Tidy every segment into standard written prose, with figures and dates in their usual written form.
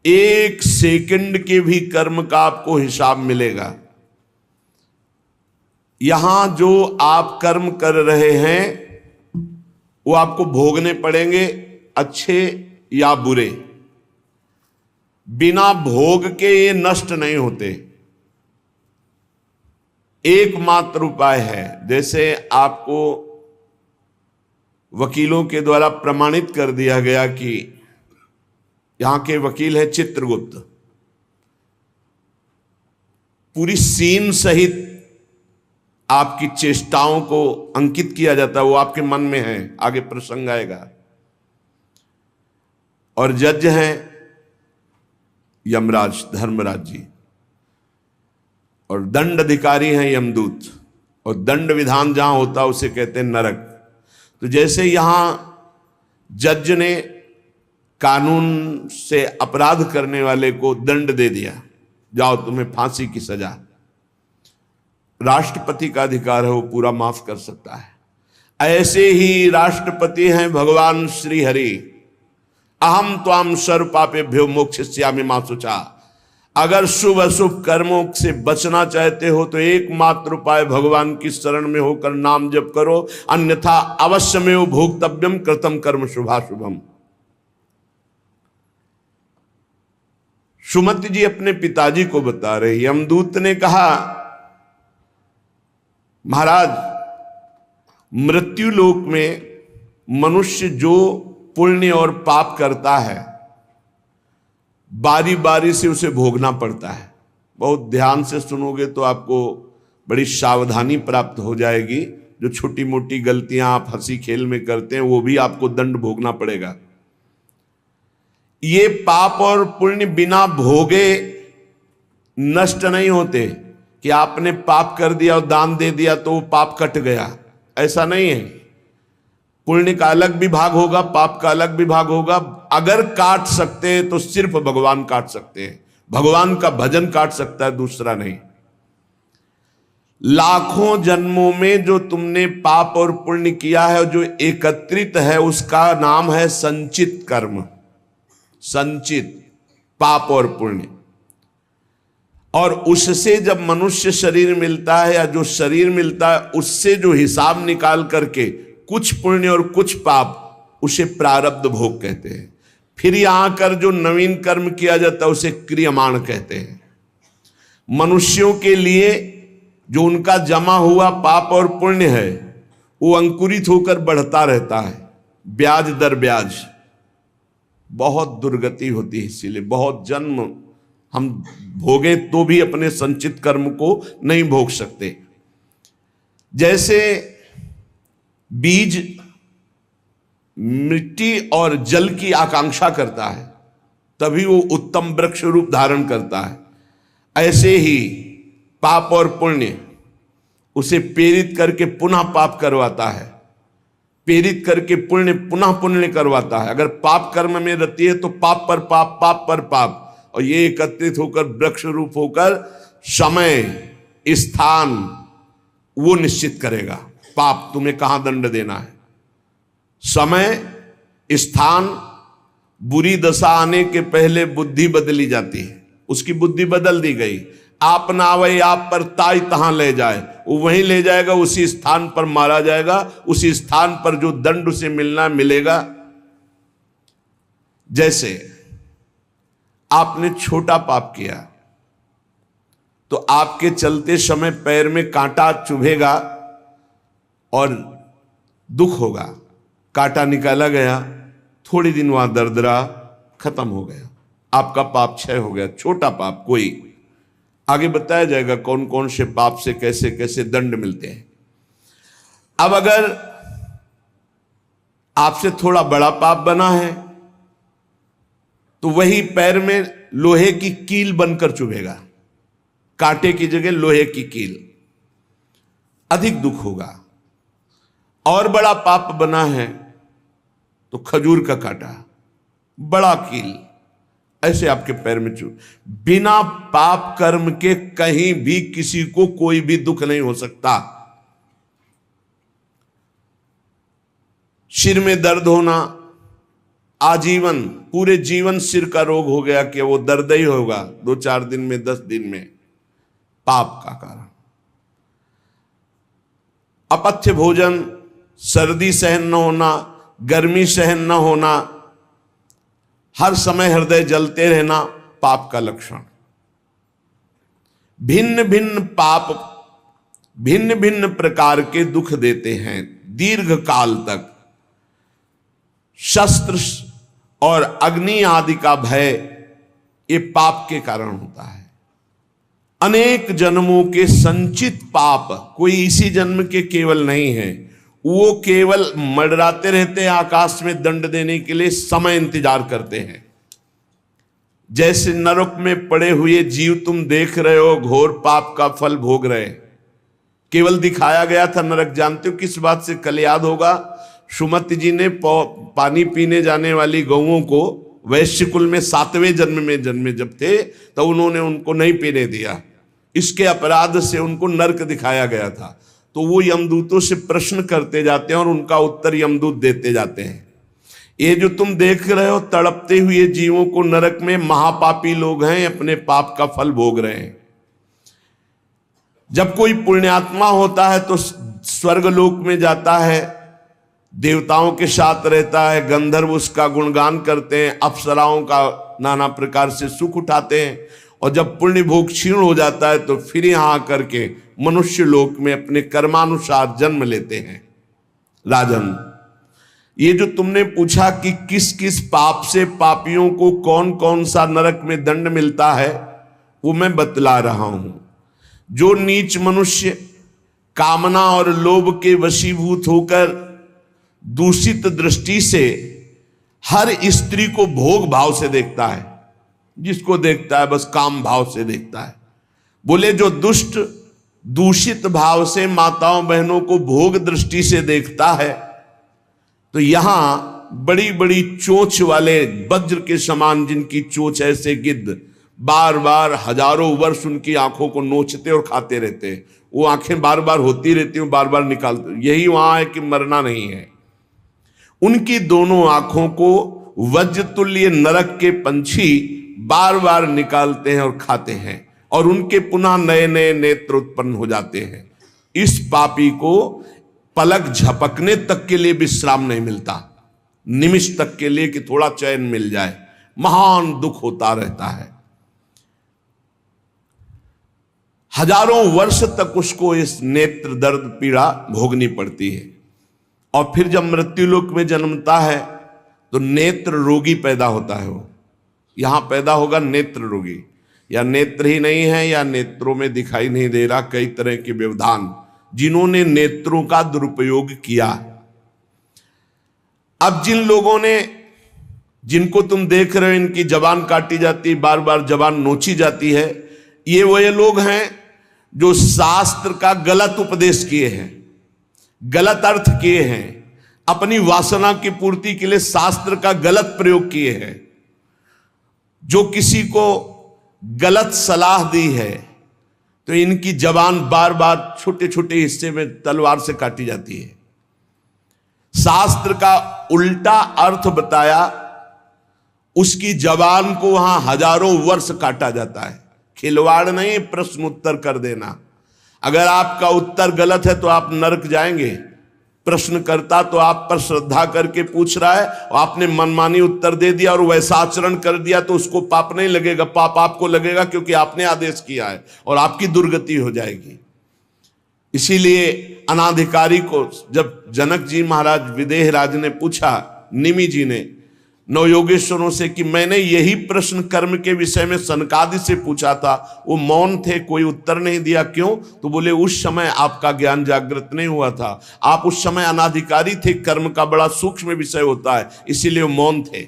एक सेकंड के भी कर्म का आपको हिसाब मिलेगा। यहां जो आप कर्म कर रहे हैं वो आपको भोगने पड़ेंगे, अच्छे या बुरे। बिना भोग के ये नष्ट नहीं होते। एकमात्र उपाय है, जैसे आपको वकीलों के द्वारा प्रमाणित कर दिया गया कि यहां के वकील है चित्रगुप्त, पूरी सीन सहित आपकी चेष्टाओं को अंकित किया जाता है, वो आपके मन में है, आगे प्रसंग आएगा। और जज हैं यमराज धर्मराज जी, और दंड अधिकारी हैं यमदूत, और दंड विधान जहां होता है उसे कहते हैं नरक। तो जैसे यहां जज ने कानून से अपराध करने वाले को दंड दे दिया, जाओ तुम्हें फांसी की सजा, राष्ट्रपति का अधिकार है, वो पूरा माफ कर सकता है। ऐसे ही राष्ट्रपति हैं भगवान श्री हरि। अहम त्वाम सर्व पापेभ्यो मोक्षयिष्यामि मा शुचा। अगर शुभ अशुभ कर्मों से बचना चाहते हो तो एकमात्र उपाय भगवान की शरण में होकर नाम जप करो, अन्यथा अवश्यमेव भोक्तव्यम कृतम कर्म शुभाशुभम। सुमति जी अपने पिताजी को बता रहे, यमदूत ने कहा महाराज, मृत्यु लोक में मनुष्य जो पुण्य और पाप करता है बारी बारी से उसे भोगना पड़ता है। बहुत ध्यान से सुनोगे तो आपको बड़ी सावधानी प्राप्त हो जाएगी। जो छोटी मोटी गलतियां आप हंसी खेल में करते हैं वो भी आपको दंड भोगना पड़ेगा। ये पाप और पुण्य बिना भोगे नष्ट नहीं होते कि आपने पाप कर दिया और दान दे दिया तो वो पाप कट गया, ऐसा नहीं है। पुण्य का अलग विभाग होगा, पाप का अलग विभाग होगा। अगर काट सकते हैं तो सिर्फ भगवान काट सकते हैं, भगवान का भजन काट सकता है, दूसरा नहीं। लाखों जन्मों में जो तुमने पाप और पुण्य किया है, जो एकत्रित है, उसका नाम है संचित कर्म। संचित पाप और पुण्य, और उससे जब मनुष्य शरीर मिलता है या जो शरीर मिलता है उससे जो हिसाब निकाल करके कुछ पुण्य और कुछ पाप, उसे प्रारब्ध भोग कहते हैं। फिर यहां कर जो नवीन कर्म किया जाता है उसे क्रियमाण कहते हैं। मनुष्यों के लिए जो उनका जमा हुआ पाप और पुण्य है वो अंकुरित होकर बढ़ता रहता है, ब्याज दर ब्याज। बहुत दुर्गति होती है, इसीलिए बहुत जन्म हम भोगे तो भी अपने संचित कर्म को नहीं भोग सकते। जैसे बीज मिट्टी और जल की आकांक्षा करता है तभी वो उत्तम वृक्ष रूप धारण करता है, ऐसे ही पाप और पुण्य उसे प्रेरित करके पुनः पाप करवाता है, प्रेरित करके पुण्य पुनः पुण्य करवाता है। अगर पाप कर्म में रहती है तो पाप पर पाप, पाप पर पाप, और ये एकत्रित होकर वृक्ष रूप होकर समय स्थान वो निश्चित करेगा। पाप तुम्हें कहां दंड देना है, समय स्थान। बुरी दशा आने के पहले बुद्धि बदली जाती है, उसकी बुद्धि बदल दी गई। आप ना आवे आप पर ताई तहां ले जाए, वो वहीं ले जाएगा, उसी स्थान पर मारा जाएगा, उसी स्थान पर जो दंड उसे मिलना मिलेगा। जैसे आपने छोटा पाप किया तो आपके चलते समय पैर में कांटा चुभेगा और दुख होगा। कांटा निकाला गया, थोड़ी दिन वहां दर्द रहा, खत्म हो गया, आपका पाप क्षय हो गया। छोटा पाप कोई, आगे बताया जाएगा कौन कौन से पाप से कैसे कैसे दंड मिलते हैं। अब अगर आपसे थोड़ा बड़ा पाप बना है तो वही पैर में लोहे की कील बनकर चुभेगा, कांटे की जगह लोहे की कील, अधिक दुख होगा। और बड़ा पाप बना है तो खजूर का कांटा, बड़ा कील, ऐसे आपके पैर में चुभ। बिना पाप कर्म के कहीं भी किसी को कोई भी दुख नहीं हो सकता। सिर में दर्द होना, आजीवन पूरे जीवन सिर का रोग हो गया कि वो दर्द ही होगा 2-4 दिन में, 10 दिन में, पाप का कारण। अपथ्य भोजन, सर्दी सहन न होना, गर्मी सहन न होना, हर समय हृदय जलते रहना, पाप का लक्षण। भिन्न भिन्न पाप भिन्न भिन्न प्रकार के दुख देते हैं दीर्घ काल तक। शस्त्र और अग्नि आदि का भय ये पाप के कारण होता है। अनेक जन्मों के संचित पाप, कोई इसी जन्म के केवल नहीं है, वो केवल मंडराते रहते हैं आकाश में दंड देने के लिए, समय इंतजार करते हैं। जैसे नरक में पड़े हुए जीव तुम देख रहे हो, घोर पाप का फल भोग रहे, केवल दिखाया गया था नरक। जानते हो किस बात से? कल याद होगा, सुमति जी ने पानी पीने जाने वाली गौओं को वैश्य कुल में 7वें जन्म में जन्मे जब थे, तो उन्होंने उनको नहीं पीने दिया। इसके अपराध से उनको नरक दिखाया गया था। तो वो यमदूतों से प्रश्न करते जाते हैं और उनका उत्तर यमदूत देते जाते हैं। ये जो तुम देख रहे हो तड़पते हुए जीवों को नरक में, महापापी लोग हैं, अपने पाप का फल भोग रहे हैं। जब कोई पुण्यात्मा होता है तो स्वर्गलोक में जाता है, देवताओं के साथ रहता है, गंधर्व उसका गुणगान करते हैं, अप्सराओं का नाना प्रकार से सुख उठाते हैं। और जब पुण्य भोग क्षीण हो जाता है तो फिर यहां आकर के मनुष्य लोक में अपने कर्मानुसार जन्म लेते हैं। राजन, ये जो तुमने पूछा कि किस किस पाप से पापियों को कौन कौन सा नरक में दंड मिलता है, वो मैं बतला रहा हूं। जो नीच मनुष्य कामना और लोभ के वशीभूत होकर दूषित दृष्टि से हर स्त्री को भोग भाव से देखता है, जिसको देखता है बस काम भाव से देखता है। बोले जो दुष्ट दूषित भाव से माताओं बहनों को भोग दृष्टि से देखता है, तो यहां बड़ी बड़ी चोंच वाले वज्र के समान जिनकी चोंच ऐसे गिद्ध बार बार हजारों वर्ष उनकी आंखों को नोचते और खाते रहते हैं। वो आंखें बार बार होती रहती हैं, बार बार निकालते, यही वहां है कि मरना नहीं है। उनकी दोनों आंखों को वज्र तुल्य नरक के पंछी बार बार निकालते हैं और खाते हैं, और उनके पुनः नए नए नेत्र उत्पन्न हो जाते हैं। इस पापी को पलक झपकने तक के लिए विश्राम नहीं मिलता, निमिष तक के लिए कि थोड़ा चैन मिल जाए, महान दुख होता रहता है। हजारों वर्ष तक उसको इस नेत्र दर्द पीड़ा भोगनी पड़ती है। और फिर जब मृत्युलोक में जन्मता है तो नेत्र रोगी पैदा होता है। वो यहां पैदा होगा नेत्र रोगी, या नेत्र ही नहीं है या नेत्रों में दिखाई नहीं दे रहा, कई तरह के व्यवधान, जिन्होंने नेत्रों का दुरुपयोग किया। अब जिन लोगों ने, जिनको तुम देख रहे हो इनकी जबान काटी जाती, बार बार जबान नोची जाती है, ये वही लोग हैं जो शास्त्र का गलत उपदेश किए हैं, गलत अर्थ किए हैं, अपनी वासना की पूर्ति के लिए शास्त्र का गलत प्रयोग किए हैं, जो किसी को गलत सलाह दी है तो इनकी जबान बार बार छोटे छोटे हिस्से में तलवार से काटी जाती है। शास्त्र का उल्टा अर्थ बताया, उसकी जबान को वहां हजारों वर्ष काटा जाता है। खिलवाड़ नहीं, प्रश्न उत्तर कर देना। अगर आपका उत्तर गलत है तो आप नरक जाएंगे। प्रश्न करता तो आप पर श्रद्धा करके पूछ रहा है, और आपने मनमानी उत्तर दे दिया और वैसा आचरण कर दिया तो उसको पाप नहीं लगेगा, पाप आपको लगेगा क्योंकि आपने आदेश किया है, और आपकी दुर्गति हो जाएगी। इसीलिए अनाधिकारी को जब जनक जी महाराज विदेह राज ने पूछा, निमि जी ने नवयोगेश्वरों से कि मैंने यही प्रश्न कर्म के विषय में सनकादि से पूछा था, वो मौन थे, कोई उत्तर नहीं दिया, क्यों? तो बोले उस समय आपका ज्ञान जागृत नहीं हुआ था, आप उस समय अनाधिकारी थे, कर्म का बड़ा सूक्ष्म विषय होता है, इसीलिए वो मौन थे।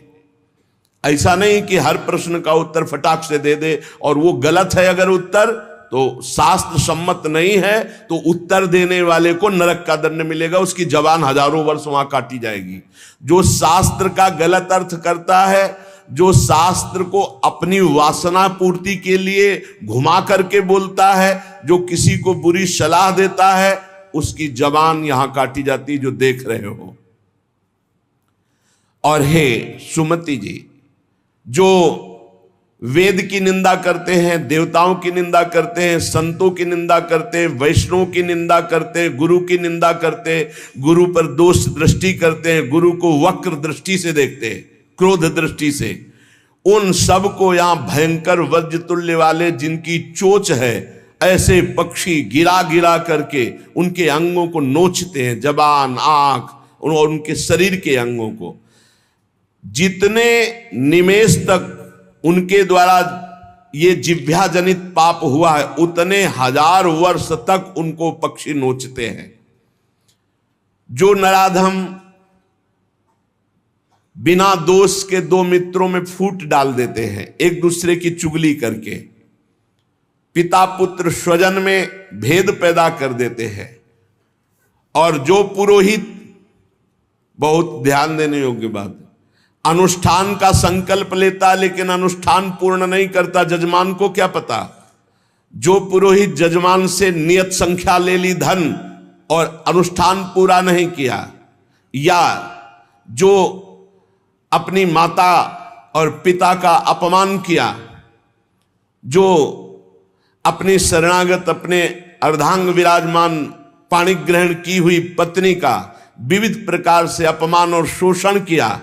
ऐसा नहीं कि हर प्रश्न का उत्तर फटाक से दे दे, और वो गलत है अगर उत्तर तो शास्त्र सम्मत नहीं है तो उत्तर देने वाले को नरक का दंड मिलेगा, उसकी जबान हजारों वर्ष वहां काटी जाएगी। जो शास्त्र का गलत अर्थ करता है, जो शास्त्र को अपनी वासना पूर्ति के लिए घुमा करके बोलता है, जो किसी को बुरी सलाह देता है, उसकी जबान यहां काटी जाती, जो देख रहे हो। और हे सुमति जी, जो वेद की निंदा करते हैं, देवताओं की निंदा करते हैं, संतों की निंदा करते हैं, वैष्णव की निंदा करते हैं, गुरु की निंदा करते हैं, गुरु पर दोष दृष्टि करते हैं, गुरु को वक्र दृष्टि से देखते हैं, क्रोध दृष्टि से, उन सब को यहां भयंकर वज्र तुल्य वाले जिनकी चोंच है, ऐसे पक्षी गिरा गिरा करके उनके अंगों को नोचते हैं, जबान, आंख और उनके शरीर के अंगों को। जितने निमेष तक उनके द्वारा ये जिह्वा जनित पाप हुआ है, उतने 1000 वर्ष तक उनको पक्षी नोचते हैं। जो नराधम बिना दोष के दो मित्रों में फूट डाल देते हैं, एक दूसरे की चुगली करके, पिता पुत्र स्वजन में भेद पैदा कर देते हैं, और जो पुरोहित, बहुत ध्यान देने योग्य बात, अनुष्ठान का संकल्प लेता लेकिन अनुष्ठान पूर्ण नहीं करता, जजमान को क्या पता। जो पुरोहित जजमान से नियत संख्या ले ली धन और अनुष्ठान पूरा नहीं किया, या जो अपनी माता और पिता का अपमान किया, जो अपनी शरणागत, अपने अर्धांग विराजमान पाणिक ग्रहण की हुई पत्नी का विविध प्रकार से अपमान और शोषण किया,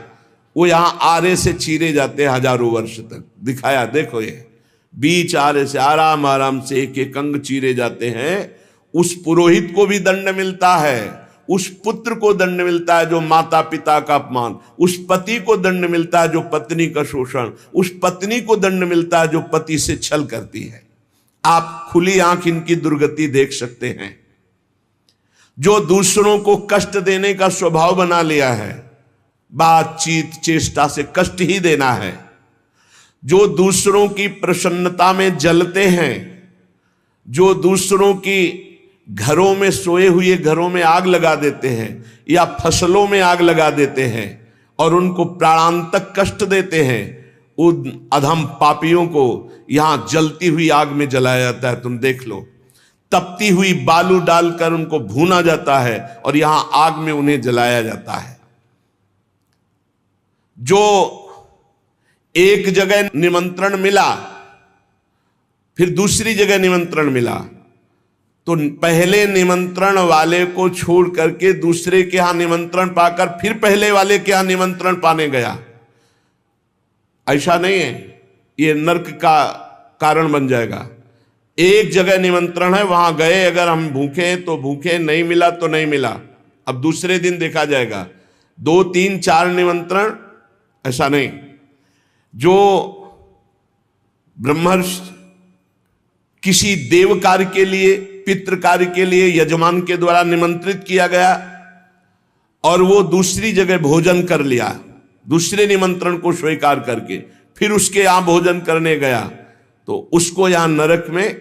वो यहां आरे से चीरे जाते हैं 1000 वर्ष तक। दिखाया, देखो ये बीच आरे से आराम आराम से एक एक अंग चीरे जाते हैं। उस पुरोहित को भी दंड मिलता है, उस पुत्र को दंड मिलता है जो माता पिता का अपमान, उस पति को दंड मिलता है जो पत्नी का शोषण, उस पत्नी को दंड मिलता है जो पति से छल करती है। आप खुली आंख इनकी दुर्गति देख सकते हैं। जो दूसरों को कष्ट देने का स्वभाव बना लिया है, बातचीत चेष्टा से कष्ट ही देना है, जो दूसरों की प्रसन्नता में जलते हैं, जो दूसरों की घरों में, सोए हुए घरों में आग लगा देते हैं या फसलों में आग लगा देते हैं और उनको प्राणांतक कष्ट देते हैं, उन अधम पापियों को यहां जलती हुई आग में जलाया जाता है। तुम देख लो, तपती हुई बालू डालकर उनको भूना जाता है और यहां आग में उन्हें जलाया जाता है। जो एक जगह निमंत्रण मिला, फिर दूसरी जगह निमंत्रण मिला, तो पहले निमंत्रण वाले को छोड़ करके दूसरे के यहां निमंत्रण पाकर फिर पहले वाले के यहां निमंत्रण पाने गया, ऐसा नहीं है। ये नरक का कारण बन जाएगा। एक जगह निमंत्रण है, वहां गए, अगर हम भूखे हैं तो भूखे, नहीं मिला तो नहीं मिला, अब दूसरे दिन देखा जाएगा। 2, 3, 4 निमंत्रण, ऐसा नहीं। जो ब्रह्मर्षि किसी देव कार्य के लिए, पितृ कार्य के लिए यजमान के द्वारा निमंत्रित किया गया और वो दूसरी जगह भोजन कर लिया, दूसरे निमंत्रण को स्वीकार करके फिर उसके यहां भोजन करने गया, तो उसको यहां नरक में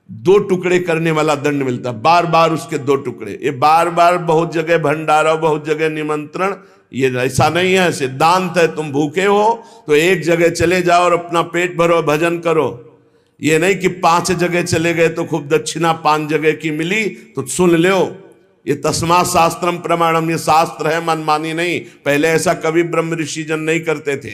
2 टुकड़े करने वाला दंड मिलता, बार बार उसके 2 टुकड़े। ये बार बार बहुत जगह भंडारा, बहुत जगह निमंत्रण, ये ऐसा नहीं है। सिद्धांत है, तुम भूखे हो तो एक जगह चले जाओ और अपना पेट भरो, भजन करो। ये नहीं कि 5 जगह चले गए तो खूब दक्षिणा 5 जगह की मिली तो सुन लो। ये तस्मा शास्त्रम प्रमाणम, ये शास्त्र है, मनमानी नहीं। पहले ऐसा कभी ब्रह्म ऋषि जन नहीं करते थे।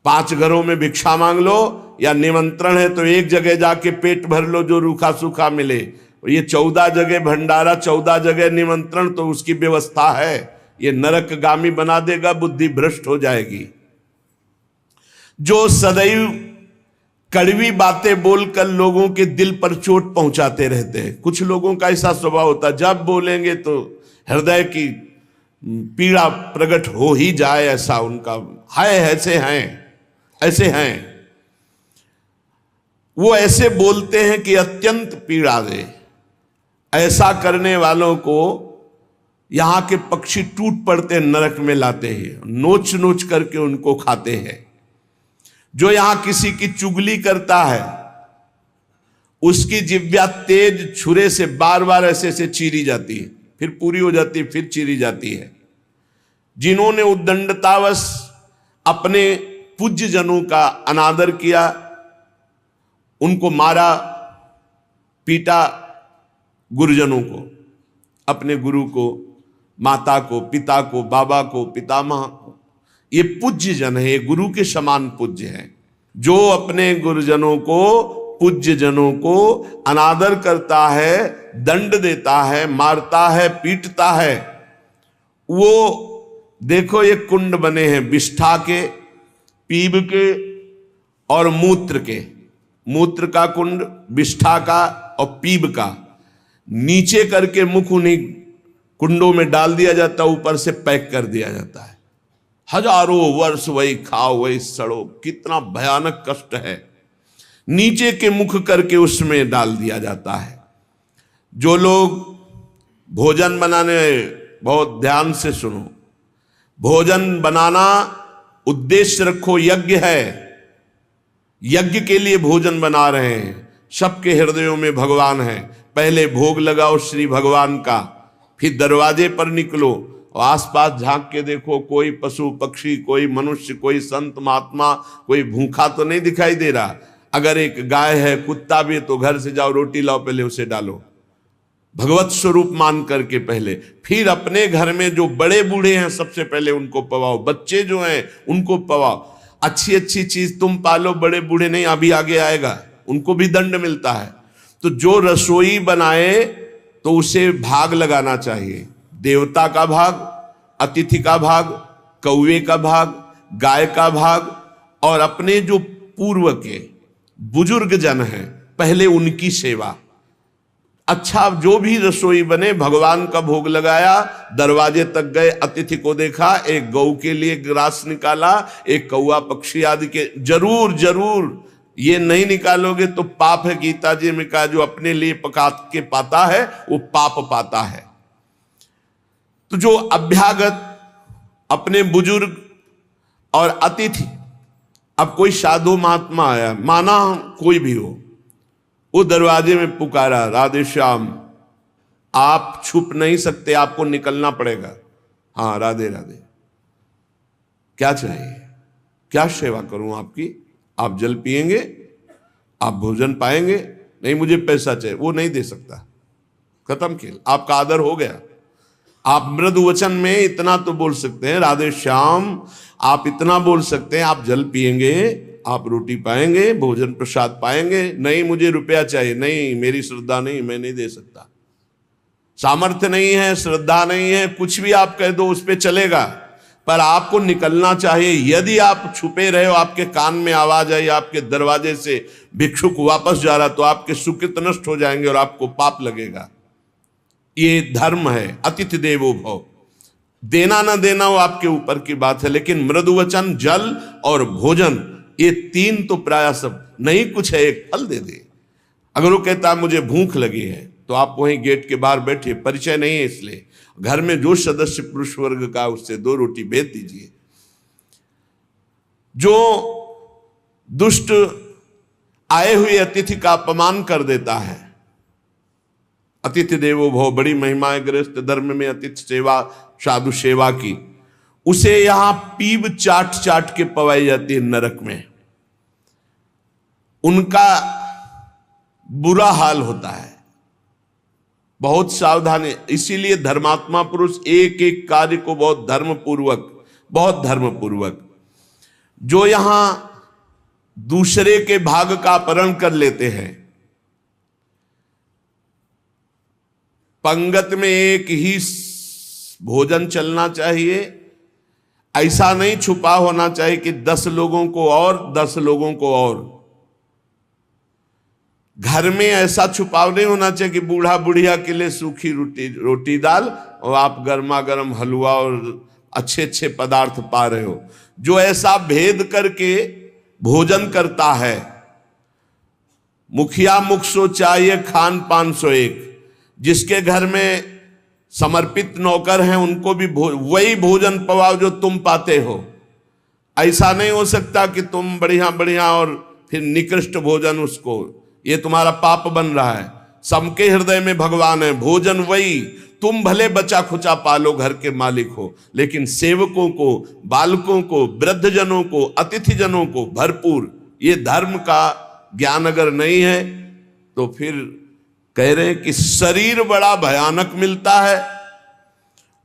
5 घरों में भिक्षा मांग लो, या निमंत्रण है तो एक जगह जाके पेट भर लो जो रूखा सूखा मिले। ये 14 जगह भंडारा, 14 जगह निमंत्रण, तो उसकी व्यवस्था है। ये नरकगामी बना देगा, बुद्धि भ्रष्ट हो जाएगी। जो सदैव कड़वी बातें बोलकर लोगों के दिल पर चोट पहुंचाते रहते हैं, कुछ लोगों का ऐसा स्वभाव होता है, जब बोलेंगे तो हृदय की पीड़ा प्रकट हो ही जाए, ऐसा उनका है। ऐसे हैं वो, ऐसे बोलते हैं कि अत्यंत पीड़ा दे। ऐसा करने वालों को यहां के पक्षी टूट पड़ते नरक में लाते हैं, नोच नोच करके उनको खाते हैं। जो यहां किसी की चुगली करता है, उसकी जिह्वा तेज छुरे से बार बार ऐसे चीरी जाती है, फिर पूरी हो जाती है, फिर चीरी जाती है। जिन्होंने उद्दंडतावश अपने पूज्य जनों का अनादर किया, उनको मारा, पीटा, गुरुजनों को, अपने गुरु को, माता को, पिता को, बाबा को, पितामह को, ये पूज्य जन है, ये गुरु के समान पूज्य है। जो अपने गुरुजनों को, पूज्य जनों को अनादर करता है, दंड देता है, मारता है, पीटता है, वो देखो ये कुंड बने हैं विष्ठा के, पीब के और मूत्र के। मूत्र का कुंड, विष्ठा का और पीब का, नीचे करके मुख उन्हीं कुंडों में डाल दिया जाता है, ऊपर से पैक कर दिया जाता है। हजारों वर्ष वही खाओ वही सड़ो, कितना भयानक कष्ट है। नीचे के मुख करके उसमें डाल दिया जाता है। जो लोग भोजन बनाने, बहुत ध्यान से सुनो, भोजन बनाना उद्देश्य रखो, यज्ञ है, यज्ञ के लिए भोजन बना रहे हैं। सबके हृदयों में भगवान है। पहले भोग लगाओ श्री भगवान का, फिर दरवाजे पर निकलो और आसपास झांक के देखो, कोई पशु पक्षी, कोई मनुष्य, कोई संत महात्मा, कोई भूखा तो नहीं दिखाई दे रहा। अगर एक गाय है, कुत्ता भी है, तो घर से जाओ, रोटी लाओ, पहले उसे डालो, भगवत स्वरूप मान करके पहले। फिर अपने घर में जो बड़े बूढ़े हैं सबसे पहले उनको पवाओ, बच्चे जो हैं उनको पवाओ। अच्छी अच्छी चीज तुम पालो, बड़े बूढ़े नहीं, अभी आगे आएगा, उनको भी दंड मिलता है। तो जो रसोई बनाए तो उसे भाग लगाना चाहिए, देवता का भाग, अतिथि का भाग, कौवे का भाग, गाय का भाग, और अपने जो पूर्व के बुजुर्ग जन हैं पहले उनकी सेवा। अच्छा, जो भी रसोई बने, भगवान का भोग लगाया, दरवाजे तक गए, अतिथि को देखा, एक गौ के लिए ग्रास निकाला, एक कौवा पक्षी आदि के, जरूर जरूर ये नहीं निकालोगे तो पाप है। गीता जी में कहा, जो अपने लिए पका के पाता है वो पाप पाता है। तो जो अभ्यागत, अपने बुजुर्ग और अतिथि, अब कोई साधु महात्मा आया, माना कोई भी हो, वो दरवाजे में पुकारा, राधे श्याम, आप छुप नहीं सकते, आपको निकलना पड़ेगा। हाँ, राधे राधे, क्या चाहिए, क्या सेवा करूं आपकी? आप जल पिएंगे, आप भोजन पाएंगे? नहीं, मुझे पैसा चाहिए। वो नहीं दे सकता, खत्म खेल, आपका आदर हो गया। आप मृदु वचन में इतना तो बोल सकते हैं, राधे श्याम, आप इतना बोल सकते हैं, आप जल पिएंगे, आप रोटी पाएंगे, भोजन प्रसाद पाएंगे। नहीं, मुझे रुपया चाहिए। नहीं, मेरी श्रद्धा नहीं, मैं नहीं दे सकता, सामर्थ्य नहीं है, श्रद्धा नहीं है, कुछ भी आप कह दो उस पर चलेगा, पर आपको निकलना चाहिए। यदि आप छुपे रहे हो, आपके कान में आवाज आई, आपके दरवाजे से भिक्षुक वापस जा रहा, तो आपके सुकृत नष्ट हो जाएंगे और आपको पाप लगेगा। ये धर्म है, अतिथि देवो भव। देना ना देना वो आपके ऊपर की बात है, लेकिन मृदु वचन, जल और भोजन, ये तीन तो प्राय सब, नहीं कुछ है एक फल दे दे। अगर वो कहता मुझे भूख लगी है, तो आप वहीं गेट के बाहर बैठिए, परिचय नहीं है इसलिए, घर में जो सदस्य पुरुष वर्ग का, उससे 2 रोटी भेज दीजिए। जो दुष्ट आए हुए अतिथि का अपमान कर देता है, अतिथि देवो भव, बड़ी महिमा है गृहस्थ धर्म में अतिथि सेवा, साधु सेवा की, उसे यहां पीब चाट चाट के पवाई जाती है नरक में। उनका बुरा हाल होता है, बहुत सावधानी। इसीलिए धर्मात्मा पुरुष एक एक कार्य को बहुत धर्मपूर्वक, जो यहां दूसरे के भाग का अपहरण कर लेते हैं, पंगत में एक ही भोजन चलना चाहिए, ऐसा नहीं छुपा होना चाहिए कि 10 लोगों को और 10 लोगों को और। घर में ऐसा छुपाव नहीं होना चाहिए कि बूढ़ा बुढ़िया के लिए सूखी रोटी दाल और आप गर्मा गर्म हलवा और अच्छे अच्छे पदार्थ पा रहे हो। जो ऐसा भेद करके भोजन करता है, मुखिया मुख सो चाहिए, खान पान सो एक। जिसके घर में समर्पित नौकर हैं उनको भी वही भोजन पवाओ जो तुम पाते हो। ऐसा नहीं हो सकता कि तुम बढ़िया बढ़िया और फिर निकृष्ट भोजन उसको, ये तुम्हारा पाप बन रहा है। सबके हृदय में भगवान है, भोजन वही, तुम भले बचा खुचा पालो, घर के मालिक हो, लेकिन सेवकों को, बालकों को, वृद्धजनों को, अतिथि जनों को भरपूर। ये धर्म का ज्ञान अगर नहीं है तो फिर कह रहे हैं कि शरीर बड़ा भयानक मिलता है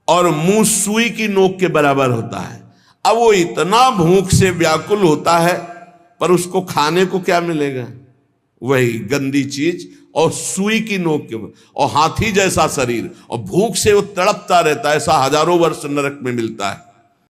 और मुंह सुई की नोक के बराबर होता है। अब वो इतना भूख से व्याकुल होता है, पर उसको खाने को क्या मिलेगा? वही गंदी चीज और सुई की नोक के और हाथी जैसा शरीर, और भूख से वो तड़पता रहता है। ऐसा हजारों वर्ष नरक में मिलता है।